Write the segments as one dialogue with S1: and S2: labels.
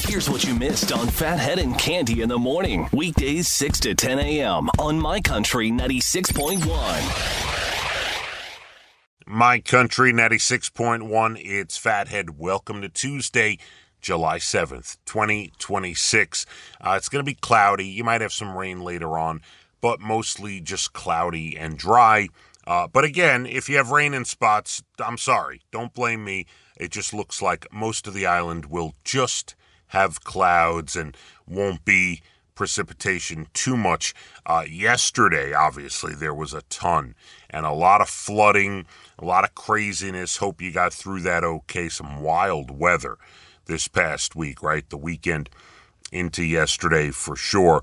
S1: Here's what you missed on Phathead and Cande in the morning. Weekdays 6 to 10 a.m. on My Country 96.1.
S2: My Country 96.1, it's Phathead. Welcome to Tuesday, July 7th, 2026. It's going to be cloudy. You might have some rain later on, but mostly just cloudy and dry. But again, if you have rain in spots, I'm sorry. Don't blame me. It just looks like most of the island will just have clouds and won't be precipitation too much. Yesterday, obviously, there was a ton and a lot of flooding, a lot of craziness. Hope you got through that okay. Some wild weather this past week, right? The weekend into yesterday for sure.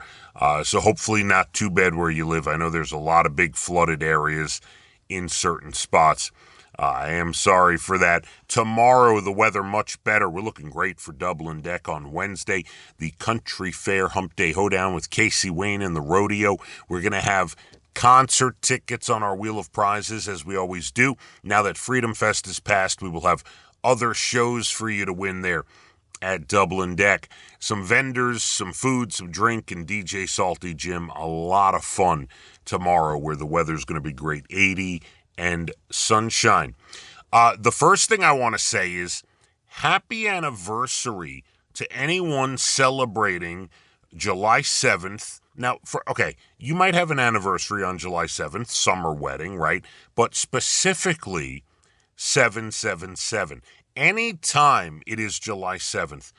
S2: So hopefully not too bad where you live. I know there's a lot of big flooded areas in certain spots. I am sorry for that. Tomorrow, the weather much better. We're looking great for Dublin Deck on Wednesday. The Country Fair Hump Day Hoedown with Casey Wayne and the Rodeo. We're going to have concert tickets on our Wheel of Prizes, as we always do. Now that Freedom Fest is past, we will have other shows for you to win there at Dublin Deck. Some vendors, some food, some drink, and DJ Salty Jim. A lot of fun tomorrow where the weather's going to be great. 80 and sunshine. The first thing I want to say is happy anniversary to anyone celebrating July 7th. Now, you might have an anniversary on July 7th, summer wedding, right? But specifically 777. Anytime it is July 7th,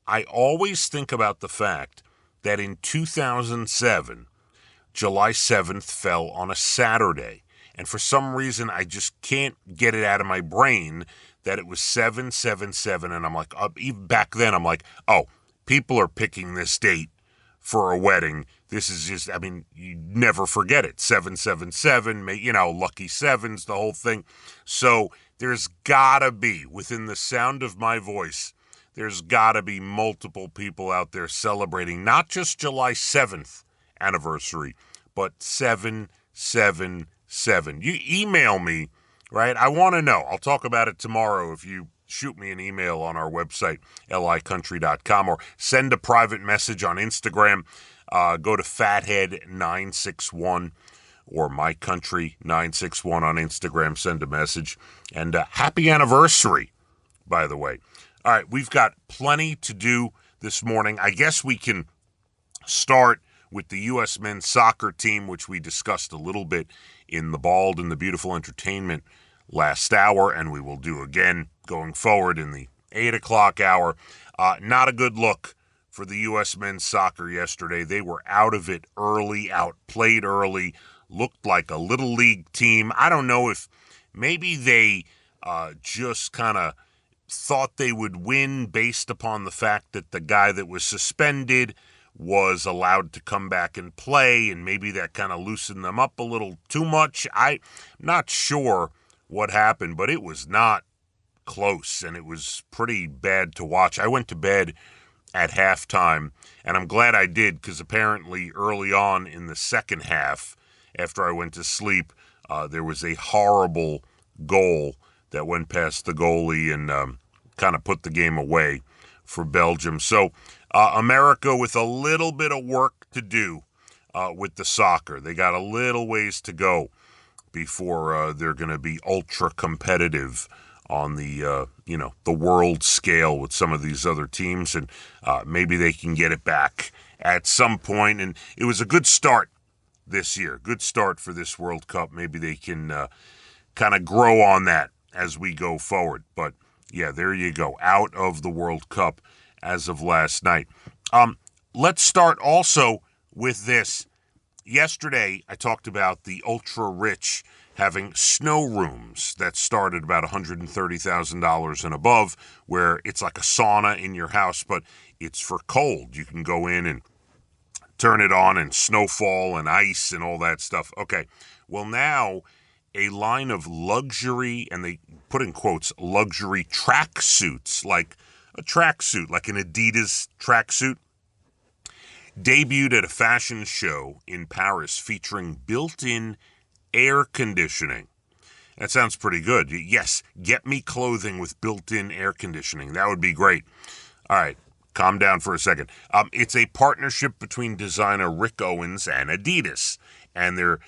S2: I always think about the fact that in 2007, July 7th fell on a Saturday. And for some reason, I just can't get it out of my brain that it was 777. And I'm like, even back then, I'm like, oh, people are picking this date for a wedding. This is just, you never forget it. 777, lucky sevens, the whole thing. So there's gotta be, within the sound of my voice, there's gotta be multiple people out there celebrating not just July 7th anniversary, but 777. You email me, right? I want to know. I'll talk about it tomorrow if you shoot me an email on our website, licountry.com, or send a private message on Instagram. Go to Phathead961 or MyCountry961 on Instagram. Send a message. And happy anniversary, by the way. All right, we've got plenty to do this morning. I guess we can start with the U.S. men's soccer team, which we discussed a little bit in the Bald and the Beautiful Entertainment last hour, and we will do again going forward in the 8 o'clock hour. Not a good look for the U.S. men's soccer yesterday. They were out of it early, outplayed early, looked like a little league team. I don't know if maybe they just kind of thought they would win based upon the fact that the guy that was suspended was allowed to come back and play, and maybe that kind of loosened them up a little too much. I'm not sure what happened, but it was not close, and it was pretty bad to watch. I went to bed at halftime, and I'm glad I did, because apparently early on in the second half, after I went to sleep, there was a horrible goal that went past the goalie and kind of put the game away for Belgium. So America with a little bit of work to do with the soccer. They got a little ways to go before they're going to be ultra competitive on the the world scale with some of these other teams, and maybe they can get it back at some point. And it was a good start this year, good start for this World Cup. Maybe they can kind of grow on that as we go forward. But yeah, there you go, out of the World Cup as of last night. Let's start also with this. Yesterday, I talked about the ultra-rich having snow rooms that start at about $130,000 and above, where it's like a sauna in your house, but it's for cold. You can go in and turn it on, and snowfall and ice and all that stuff. Okay, well now a line of luxury, and they put in quotes, luxury tracksuits, like a tracksuit, like an Adidas tracksuit, debuted at a fashion show in Paris featuring built-in air conditioning. That sounds pretty good. Yes, get me clothing with built-in air conditioning. That would be great. All right, calm down for a second. It's a partnership between designer Rick Owens and Adidas. And they're,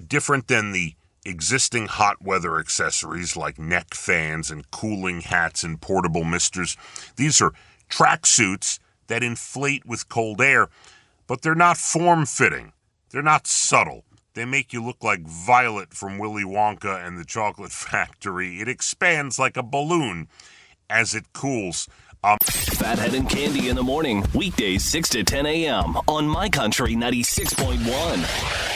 S2: different than the existing hot weather accessories like neck fans and cooling hats and portable misters. These are tracksuits that inflate with cold air, but they're not form-fitting. They're not subtle. They make you look like Violet from Willy Wonka and the Chocolate Factory. It expands like a balloon as it cools.
S1: Phathead and Cande in the morning, weekdays 6 to 10 a.m. on My Country 96.1.